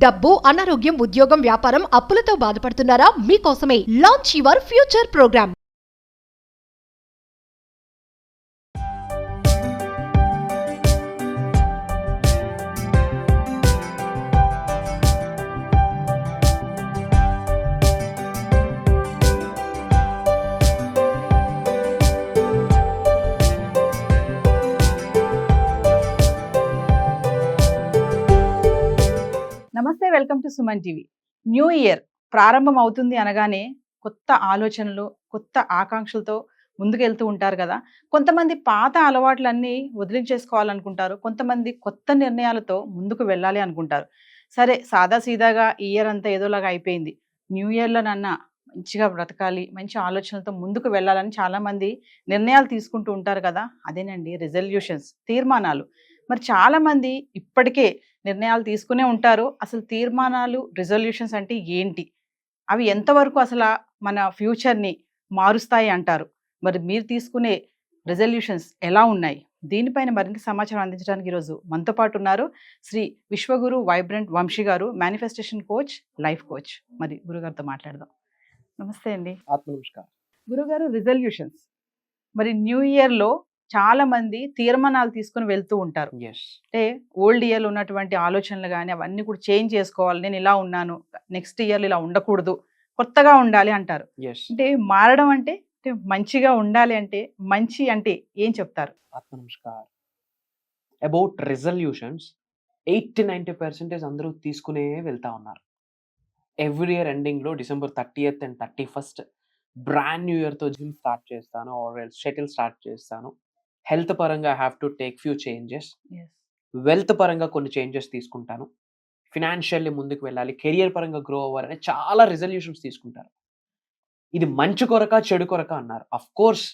డబ్బు, అనారోగ్యం, ఉద్యోగం, వ్యాపారం, అప్పులతో బాధపడుతున్నారా? మీకోసమే లాంచ్ యువర్ ఫ్యూచర్ ప్రోగ్రామ్. నమస్తే, welcome to Suman TV. New year ప్రారంభం అవుతుంది అనగానే కొత్త ఆలోచనలు, కొత్త ఆకాంక్షలతో ముందుకెళ్తూ ఉంటారు కదా. కొంతమంది పాత అలవాట్లన్నీ వదిలించేసుకోవాలనుకుంటారు, కొంతమంది కొత్త నిర్ణయాలతో ముందుకు వెళ్ళాలి అనుకుంటారు. సరే, సాదాసీదాగా ఈ ఇయర్ అంతా ఏదోలాగా అయిపోయింది. న్యూ ఇయర్లో నన్న మంచిగా బ్రతకాలి, మంచి ఆలోచనలతో ముందుకు వెళ్ళాలని చాలామంది నిర్ణయాలు తీసుకుంటూ ఉంటారు కదా. అదేనండి రిజల్యూషన్స్, తీర్మానాలు. మరి చాలామంది ఇప్పటికే నిర్ణయాలు తీసుకునే ఉంటారు. అసలు తీర్మానాలు, రిజల్యూషన్స్ అంటే ఏంటి? అవి ఎంతవరకు అసలు మన ఫ్యూచర్ని మారుస్తాయి అంటారు? మరి మీరు తీసుకునే రిజల్యూషన్స్ ఎలా ఉన్నాయి? దీనిపైన మరింత సమాచారం అందించడానికి ఈరోజు మనతో పాటు ఉన్నారు శ్రీ విశ్వగురు వైబ్రెంట్ వంశీ గారు, మేనిఫెస్టేషన్ కోచ్, లైఫ్ కోచ్. మరి గురుగారితో మాట్లాడదాం. నమస్తే అండి. నమస్కారం. గురుగారు, రిజల్యూషన్స్ మరి న్యూ ఇయర్లో చాలా మంది తీర్మానాలు తీసుకుని వెళ్తూ ఉంటారు. అంటే ఓల్డ్ ఇయర్లో ఉన్నటువంటి ఆలోచనలు కానీ అవన్నీ కూడా చేంజ్ చేసుకోవాలి, నేను ఇలా ఉన్నాను, నెక్స్ట్ ఇయర్లో ఇలా ఉండకూడదు, కొత్తగా ఉండాలి అంటారు. అంటే మారడం అంటే మంచిగా ఉండాలి అంటే, మంచి అంటే ఏం చెప్తారు? నమస్కారం. అబౌట్ రిజల్యూషన్స్ 80-90% అందరూ తీసుకునే వెళ్తా ఉన్నారు. ఎవ్రీ ఇయర్ ఎండింగ్లో December 30th and 31st brand new ఇయర్తో జిమ్ స్టార్ట్ చేస్తాను, ఆర్ షటిల్ స్టార్ట్ చేస్తాను. హెల్త్ పరంగా have to take few changes, wealth పరంగా కొన్ని చేంజెస్ తీసుకుంటాను, ఫినాన్షియల్లీ ముందుకు వెళ్ళాలి, కెరియర్ పరంగా గ్రో అవ్వాలని చాలా రిజల్యూషన్స్ తీసుకుంటారు. ఇది మంచి కొరక చెడు కొరక అన్నారు. Of course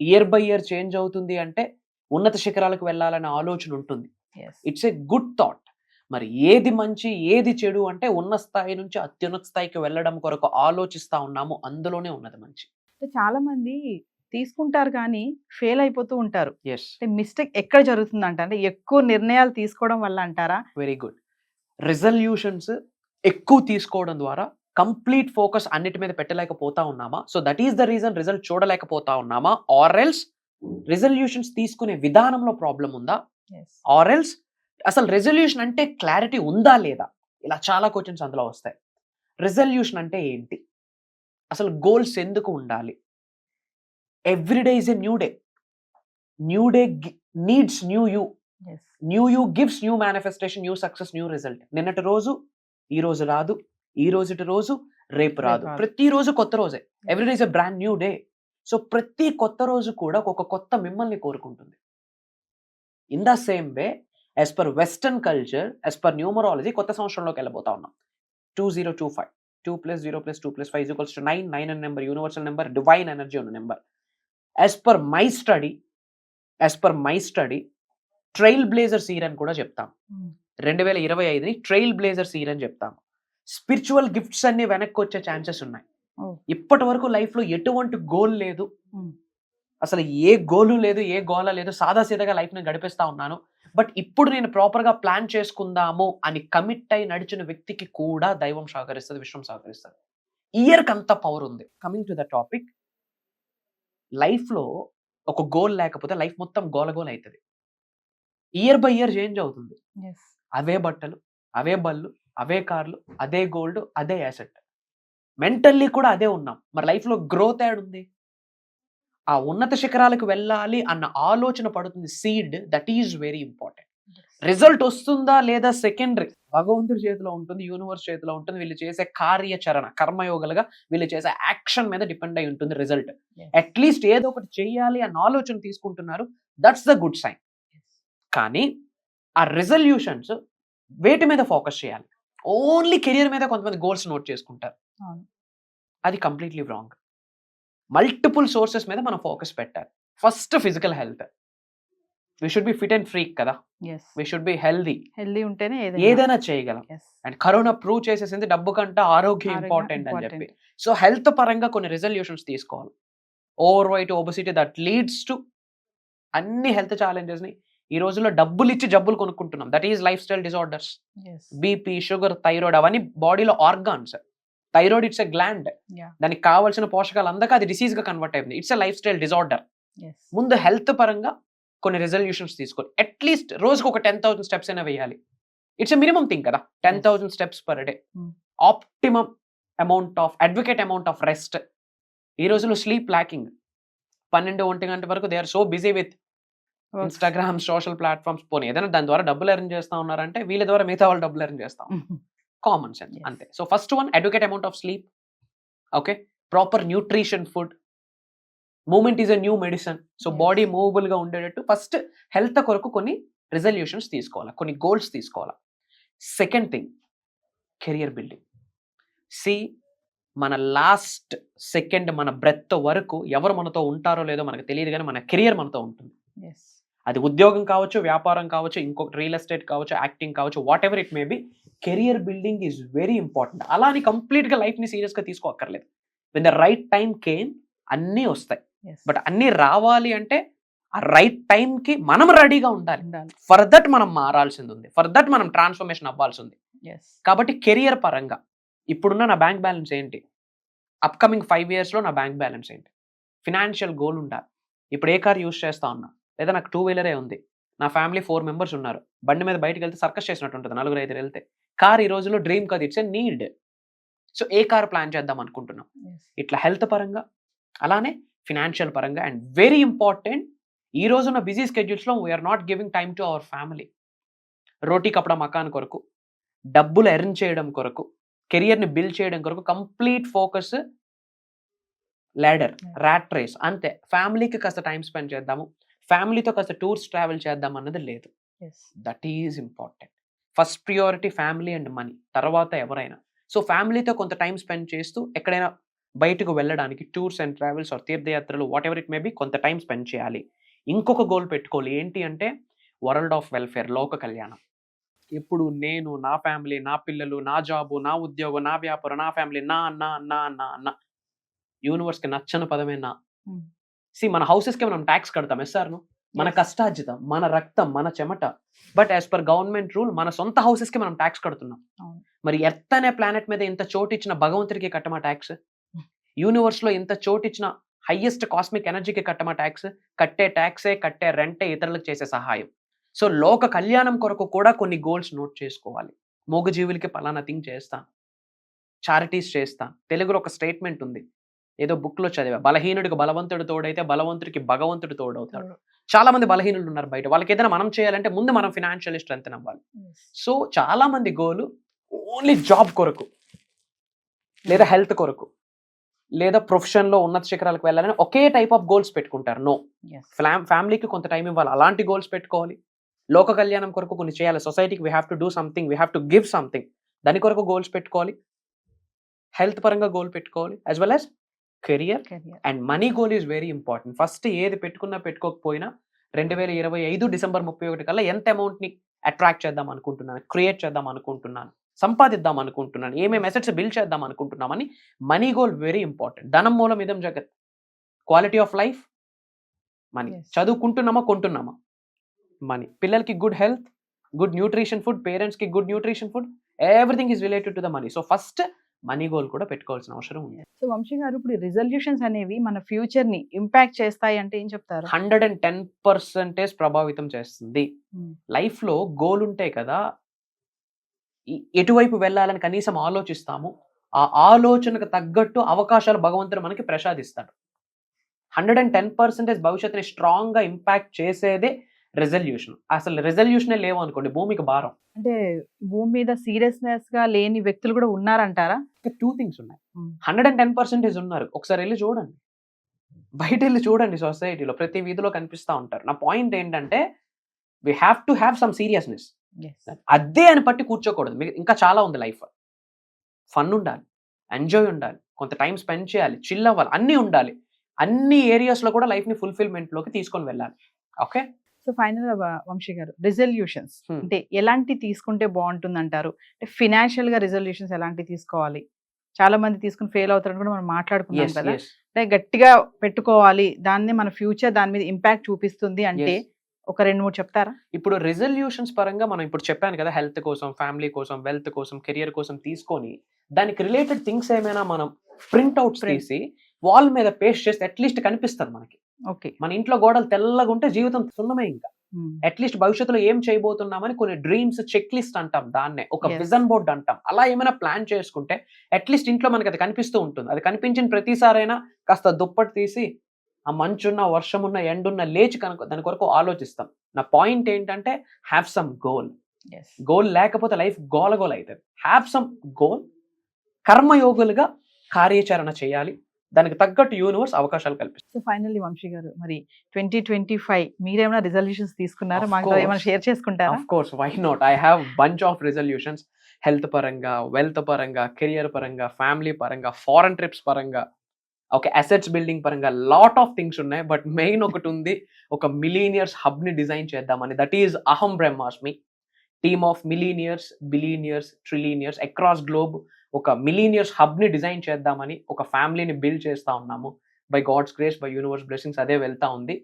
year by year change అవుతుంది అంటే ఉన్నత శిఖరాలకు వెళ్ళాలనే ఆలోచన ఉంటుంది. It's a good thought. మరి ఏది మంచి ఏది చెడు అంటే ఉన్న స్థాయి నుంచి అత్యున్నత స్థాయికి వెళ్ళడం కొరకు ఆలోచిస్తా ఉన్నాము, అందులోనే ఉన్నది మంచి. చాలా మంది తీసుకుంటారు కానీ ఫెయిల్ అయిపోతూ ఉంటారు. మిస్టేక్ ఎక్కడ జరుగుతుందంట, అంటే ఎక్కువ నిర్ణయాలు తీసుకోవడం వల్ల అంటారా? Very good. రిజల్యూషన్స్ ఎక్కువ తీసుకోవడం ద్వారా కంప్లీట్ ఫోకస్ అన్నిటి మీద పెట్టలేకపోతా ఉన్నామా? So that is the reason result చూడలేకపోతా ఉన్నామా? ఆర్ ఎల్స్ రిజల్యూషన్స్ తీసుకునే విధానంలో ప్రాబ్లం ఉందా? ఆర్ ఎల్స్ అసలు రెజల్యూషన్ అంటే క్లారిటీ ఉందా లేదా? ఇలా చాలా క్వశ్చన్స్ అందులో వస్తాయి. రిజల్యూషన్ అంటే ఏంటి? అసలు గోల్స్ ఎందుకు ఉండాలి? Every day is a new day. New day needs new you. New you gives new manifestation, new success, new result. నిన్నటి రోజు ఈ రోజు రాదు, ఈ రోజుటి రోజు రేపు రాదు, ప్రతిరోజు కొత్త రోజే. Every day is a brand new day. So ప్రతి కొత్త రోజు కూడా ఒక కొత్త మిమ్మల్ని కోరుకుంటుంది. In the same way, as per western culture, as per numerology, కొత్త సంవత్సరంలోకి వెళ్ళబోతా ఉన్నాం. 2025, 2 + 0 + 2 + 5 = 9. 9 అనే number universal number, divine energy ఉన్న number. As per my study trailblazers year అని కూడా చెప్తాం. 2025ని ట్రైల్ బ్లేజర్స్ ఇయర్ అని చెప్తాం. స్పిరిచువల్ గిఫ్ట్స్ అన్ని వెనక్కి వచ్చే ఛాన్సెస్ ఉన్నాయి. ఇప్పటి వరకు లైఫ్లో ఎటువంటి గోల్ లేదు, అసలు ఏ గోలు లేదు, ఏ గోల లేదు, సాదాసీదాగా లైఫ్ని గడిపిస్తా ఉన్నాను. బట్ ఇప్పుడు నేను ప్రాపర్గా ప్లాన్ చేసుకుందాము అని కమిట్ అయి నడిచిన వ్యక్తికి కూడా దైవం సహకరిస్తుంది, విశ్వం సహకరిస్తుంది. ఇయర్కి అంత పవర్ ఉంది. కమింగ్ టు ద టాపిక్, లైఫ్లో ఒక గోల్ లేకపోతే లైఫ్ మొత్తం గోలగోల్ అవుతుంది. ఇయర్ బై ఇయర్ చేంజ్ అవుతుంది. అవే బట్టలు, అవే బళ్ళు, అవే కార్లు, అదే గోల్డ్, అదే యాసెట్. మెంటల్లీ కూడా అదే ఉన్నాం. మరి లైఫ్లో గ్రోత్ యాడ్ ఉంది. ఆ ఉన్నత శిఖరాలకు వెళ్ళాలి అన్న ఆలోచన పడుతుంది seed. That is very important. Result వస్తుందా లేదా సెకండరీ. భగవంతుడి చేతిలో ఉంటుంది, యూనివర్స్ చేతిలో ఉంటుంది. వీళ్ళు చేసే కార్యాచరణ, కర్మయోగాలుగా వీళ్ళు చేసే యాక్షన్ మీద డిపెండ్ అయి ఉంటుంది రిజల్ట్. అట్లీస్ట్ ఏదో ఒకటి చేయాలి అన్న ఆలోచన తీసుకుంటున్నారు, దట్స్ ద గుడ్ సైన్. కానీ ఆ రిజల్యూషన్స్ వేటి మీద ఫోకస్ చేయాలి? ఓన్లీ కెరియర్ మీద కొంతమంది గోల్స్ నోట్ చేసుకుంటారు. అది కంప్లీట్లీ రాంగ్. మల్టిపుల్ సోర్సెస్ మీద మనం ఫోకస్ పెట్టాలి. First physical health. We should be fit and freak కదా. వి షుడ్ బి హెల్దీ ఉంటేనే ఏదైనా చేయగలం. అండ్ కరోనా ప్రూవ్ చేసేసింది డబ్బు కంటే ఆరోగ్యం ఇంపార్టెంట్ అని చెప్పి. సో హెల్త్ పరంగా కొన్ని రిజల్యూషన్స్ తీసుకోవాలి. Over weight, obesity, that leads to అన్ని హెల్త్ ఛాలెంజెస్ ని ఈ రోజుల్లో డబ్బులు ఇచ్చి జబ్బులు కొనుక్కుంటున్నాం. That is lifestyle disorders. BP, sugar, thyroid అవన్నీ బాడీలో organs. Thyroid it's a gland. దానికి కావాల్సిన పోషకాలు అందక అది డిసీజ్ గా కన్వర్ట్ అయిపోయింది. It's a lifestyle disorder. ముందు హెల్త్ పరంగా కొన్ని రిజల్యూషన్స్ తీసుకోవాలి. అట్లీస్ట్ రోజుకు ఒక 10,000 స్టెప్స్ అయినా వేయాలి. ఇట్స్ ఎ మినిమం థింగ్ కదా, 10,000 steps per day. Optimum amount of adequate amount of rest. ఈ రోజుల్లో స్లీప్ ల్యాకింగ్. 12-1 గంట వరకు they are so busy with Instagram, social platforms. పోనీ ఏదైనా దాని ద్వారా డబ్బులు ఎర్న్ చేస్తా ఉన్నారంటే వీళ్ళ ద్వారా మిగతా వాళ్ళు డబ్బులు ఎర్న్ చేస్తాం. కామన్ సెన్స్ అంతే. So first one, adequate amount of sleep. Okay, proper nutrition food. Movement is a new medicine. So body మూవబుల్ గా ఉండేటట్టు ఫస్ట్ హెల్త్ కొరకు కొన్ని రిజల్యూషన్స్ తీసుకోవాలా, కొన్ని గోల్స్ తీసుకోవాలా. Second thing, career building. మన లాస్ట్ సెకండ్ మన బ్రెత్ వరకు ఎవరు మనతో ఉంటారో లేదో మనకు తెలియదు, కానీ మన కెరియర్ మనతో ఉంటుంది. అది ఉద్యోగం కావచ్చు, వ్యాపారం కావచ్చు, ఇంకొక రియల్ ఎస్టేట్ కావచ్చు, యాక్టింగ్ కావచ్చు, whatever it may be, career building is very important. అలా అని కంప్లీట్ గా లైఫ్ ని సీరియస్ గా తీసుకోక్కర్లేదు. When the right time came అన్నీ వస్తాయి. బట్ అన్నీ రావాలి అంటే ఆ రైట్ టైం కి మనం రెడీగా ఉండాలి. ఫర్ దట్ మనం మారాల్సింది ఉంది, ఫర్ దట్ మనం ట్రాన్స్ఫర్మేషన్ అవ్వాల్సి ఉంది. కాబట్టి కెరియర్ పరంగా ఇప్పుడున్న నా బ్యాంక్ బ్యాలెన్స్ ఏంటి, అప్కమింగ్ 5 years లో నా బ్యాంక్ బ్యాలెన్స్ ఏంటి, ఫినాన్షియల్ గోల్ ఉండాలి. ఇప్పుడు ఏ కార్ యూస్ చేస్తా ఉన్నా, లేదా నాకు 2-wheeler ఉంది, నా ఫ్యామిలీ 4 members ఉన్నారు, బండి మీద బయటకు వెళ్తే సర్కస్ చేసినట్టు ఉంటుంది 4-5 వెళ్తే. కార్ ఈ రోజుల్లో డ్రీమ్ కాదు, it's a need. So A car plan చేద్దాం అనుకుంటున్నాం. ఇట్లా హెల్త్ పరంగా, అలానే ఫినాన్షియల్ పరంగా. అండ్ వెరీ ఇంపార్టెంట్, ఈ రోజున్న బిజీ స్కెడ్యూల్స్లో we are not giving time to our family. రోటీ కపడా మకాన్ కొరకు, డబ్బులు ఎర్న్ చేయడం కొరకు, కెరియర్ని బిల్డ్ చేయడం కొరకు complete focus ladder, rat race అంతే. ఫ్యామిలీకి కాస్త టైం స్పెండ్ చేద్దాము, ఫ్యామిలీతో కాస్త టూర్స్ ట్రావెల్ చేద్దాం అన్నది లేదు. That is important. First priority family and money, తర్వాత ఎవరైనా. సో ఫ్యామిలీతో కొంత టైం స్పెండ్ చేస్తూ ఎక్కడైనా బయటకు వెళ్ళడానికి టూర్స్ అండ్ ట్రావెల్స్ ఆర్ తీర్థయాత్రలు what ever it may B కొంత టైం స్పెండ్ చేయాలి. ఇంకొక గోల్ పెట్టుకోవాలి, ఏంటి అంటే వరల్డ్ ఆఫ్ వెల్ఫేర్, లోక కళ్యాణం. ఇప్పుడు నేను, నా ఫ్యామిలీ, నా పిల్లలు, నా జాబు, నా ఉద్యోగం, నా వ్యాపారం, నా ఫ్యామిలీ, నా అన్న అన్న అన్న అన్న. యూనివర్స్కి నచ్చని పదమే నా. మన హౌసెస్కి మనం ట్యాక్స్ కడతాం, ఎస్ఆర్ను, మన కష్టార్జితం, మన రక్తం, మన చెమట. But as per government rule మన సొంత హౌసెస్కి మనం ట్యాక్స్ కడుతున్నాం. మరి ఎర్త్ అనే ప్లానెట్ మీద ఇంత చోటు ఇచ్చిన భగవంతుడికి కట్టమా ట్యాక్స్? యూనివర్స్ లో ఇంత చోటు ఇచ్చిన హైయెస్ట్ కాస్మిక్ ఎనర్జీకి కట్టమా ట్యాక్స్? కట్టే ట్యాక్సే, కట్టే రెంటే ఇతరులకు చేసే సహాయం. సో లోక కళ్యాణం కొరకు కూడా కొన్ని గోల్స్ నోట్ చేసుకోవాలి. మూగజీవులకి పలానా థింగ్ చేస్తాను, చారిటీస్ చేస్తాను. తెలుగులో ఒక స్టేట్మెంట్ ఉంది, ఏదో బుక్ లో చదివా, బలహీనుడికి బలవంతుడు తోడైతే బలవంతుడికి భగవంతుడు తోడవుతాడు. చాలా మంది బలహీనులు ఉన్నారు బయట, వాళ్ళకి ఏదైనా మనం చేయాలంటే ముందు మనం ఫినాన్షియల్ స్ట్రెంత్ అవ్వాలి. సో చాలా మంది గోలు ఓన్లీ జాబ్ కొరకు, లేదా హెల్త్ కొరకు, లేదా ప్రొఫెషన్ లో ఉన్నత శిఖరాలకు వెళ్ళాలని ఒకే టైప్ ఆఫ్ గోల్స్ పెట్టుకుంటారు. నో, ఫ్యామిలీకి కొంత టైం ఇవ్వాలి, అలాంటి గోల్స్ పెట్టుకోవాలి. లోక కళ్యాణం కొరకు కొన్ని చేయాలి, సొసైటీకి we have to do something, we have to give something, దాని కొరకు గోల్స్ పెట్టుకోవాలి. హెల్త్ పరంగా గోల్ పెట్టుకోవాలి, as well as career and money goal is very important. First ఏది పెట్టుకున్నా పెట్టుకోకపోయినా 2025 December 31 కల్లా ఎంత అమౌంట్ ని అట్రాక్ట్ చేద్దాం అనుకుంటున్నాను, క్రియేట్ చేద్దాం అనుకుంటున్నాను, సంపాదిద్దాం అనుకుంటున్నాను, ఏమేమి అసెట్స్ బిల్డ్ చేద్దాం అనుకుంటున్నామని మనీ గోల్ వెరీ ఇంపార్టెంట్. ధనం మూలం ఇదం జగత్. Quality of life money. చదువుకుంటున్నామా, కొంటున్నామా, మనీ. పిల్లలకి good health, good nutrition food, parents కి good nutrition food, everything is related to the money. So first money goal కూడా పెట్టుకోవాల్సిన అవసరం ఉంది. సో వంశీ గారు, ఇప్పుడు రిజల్యూషన్స్ అనేవి మన ఫ్యూచర్ ని ఇంపాక్ట్ చేస్తాయి అంటే ఏం చెప్తారు? 110% ప్రభావితం చేస్తుంది. లైఫ్ లో గోల్ ఉంటే కదా ఎటువైపు వెళ్ళాలని కనీసం ఆలోచిస్తాము, ఆ ఆలోచనకు తగ్గట్టు అవకాశాలు భగవంతుడు మనకి ప్రసాదిస్తాడు. 110% భవిష్యత్తుని స్ట్రాంగ్ గా ఇంపాక్ట్ చేసేదే రెజల్యూషన్. అసలు రెజల్యూషనే లేవు అనుకోండి, భూమికి భారం. అంటే భూమి మీద సీరియస్నెస్ గా లేని వ్యక్తులు కూడా ఉన్నారంటారా? 2 things ఉన్నాయి. 110% ఉన్నారు, ఒకసారి వెళ్ళి చూడండి, బయట వెళ్ళి చూడండి, సొసైటీలో ప్రతి వీధిలో కనిపిస్తూ ఉంటారు. నా పాయింట్ ఏంటంటే we have to have some seriousness. అదే అని పట్టి కూర్చోకూడదు. ఇంకా చాలా ఉంది లైఫ్. ఫన్ ఉండాలి, ఎంజాయ్ ఉండాలి, కొంత టైం స్పెండ్ చేయాలి, చిల్ అవ్వాలి, అన్నీ ఉండాలి. అన్ని ఏరియాస్ లో కూడా లైఫ్ ని ఫుల్ఫిల్మెంట్ లోకి తీసుకొని వెళ్ళాలి. ఓకే, సో ఫైనల్ గా వంశీ గారు, రిజల్యూషన్స్ అంటే ఎలాంటి తీసుకుంటే బాగుంటుంది అంటారు? అంటే ఫినాన్షియల్ గా రిజల్యూషన్స్ ఎలాంటి తీసుకోవాలి? చాలా మంది తీసుకుని ఫెయిల్ అవుతారని కూడా మనం మాట్లాడుకున్నాం కదా. అంటే గట్టిగా పెట్టుకోవాలి, దాన్ని మన ఫ్యూచర్ దాని మీద ఇంపాక్ట్ చూపిస్తుంది అంటే ఒక 2-3 చెప్తారా? ఇప్పుడు రెజల్యూషన్స్ పరంగా మనం ఇప్పుడు చెప్పాను కదా, హెల్త్ కోసం, ఫ్యామిలీ కోసం, వెల్త్ కోసం, కెరియర్ కోసం తీసుకొని దానికి రిలేటెడ్ థింగ్స్ ఏమైనా మనం ప్రింట్అవుట్స్ తీసి వాల్ మీద పేస్ట్ చేస్తే అట్లీస్ట్ కనిపిస్తుంది మనకి. ఓకే. మన ఇంట్లో గోడలు తెల్లగా ఉంటే జీవితం సున్నమే. ఇంకా అట్లీస్ట్ భవిష్యత్తులో ఏం చేయబోతున్నామని కొన్ని డ్రీమ్స్ చెక్ లిస్ట్ అంటాం, దాన్నే ఒక విజన్ బోర్డ్ అంటాం. అలా ఏమైనా ప్లాన్ చేసుకుంటే అట్లీస్ట్ ఇంట్లో మనకి అది కనిపిస్తూ ఉంటుంది. అది కనిపించిన ప్రతిసారైనా కాస్త దుప్పటి తీసి ఆ మంచున్న, వర్షమున్న, ఎండున్న లేచి కనుక దాని కొరకు ఆలోచిస్తాం. నా పాయింట్ ఏంటంటే హ్యావ్ సమ్ గోల్. గోల్ లేకపోతే లైఫ్ గోలగోల అవుతుంది. హ్యావ్ సమ్ గోల్, కర్మయోగులుగా కార్యాచరణ చేయాలి. దానికి తగ్గట్టు యూనివర్స్ అవకాశాలు కల్పిస్తుంది. సో ఫైనల్లీ వంశీ గారు, మరి 2025 మీరేమైనా రిజల్యూషన్స్ తీసుకున్నారా? మాకు ఏమైనా షేర్ చేసుకుంటారా? Of course, why not. I have bunch of resolutions. Health పరంగా, వెల్త్ పరంగా, కెరియర్ పరంగా, ఫ్యామిలీ పరంగా, ఫారెన్ ట్రిప్స్ పరంగా, ఓకే, అసెట్స్ బిల్డింగ్ పరంగా లాట్ ఆఫ్ థింగ్స్ ఉన్నాయి. బట్ మెయిన్ ఒకటి ఉంది, ఒక మిలీనియర్స్ హబ్ ని డిజైన్ చేద్దామని. దట్ ఈజ్ అహం బ్రహ్మాస్మి. Team of millionaires, billionaires, trillionaires across globe ఒక మిలీనియర్స్ హబ్ ని డిజైన్ చేద్దామని ఒక ఫ్యామిలీని బిల్డ్ చేస్తా ఉన్నాము. By God's grace, by universe blessings అదే వెళ్తా ఉంది.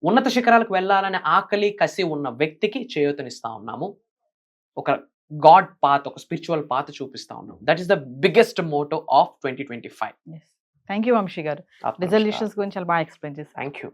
ఉన్నత శిఖరాలకు వెళ్ళాలనే ఆకలి, కసి ఉన్న వ్యక్తికి చేయూతనిస్తా ఉన్నాము. ఒక గాడ్ పాత్, ఒక స్పిరిచువల్ పాత్ చూపిస్తా ఉన్నాం. That is the biggest motto of 2025. Thank you Vamshi గారు. రిజల్యూషన్స్ గురించి చాలా బాగా ఎక్స్ప్లెయిన్ చేశారు. Thank you.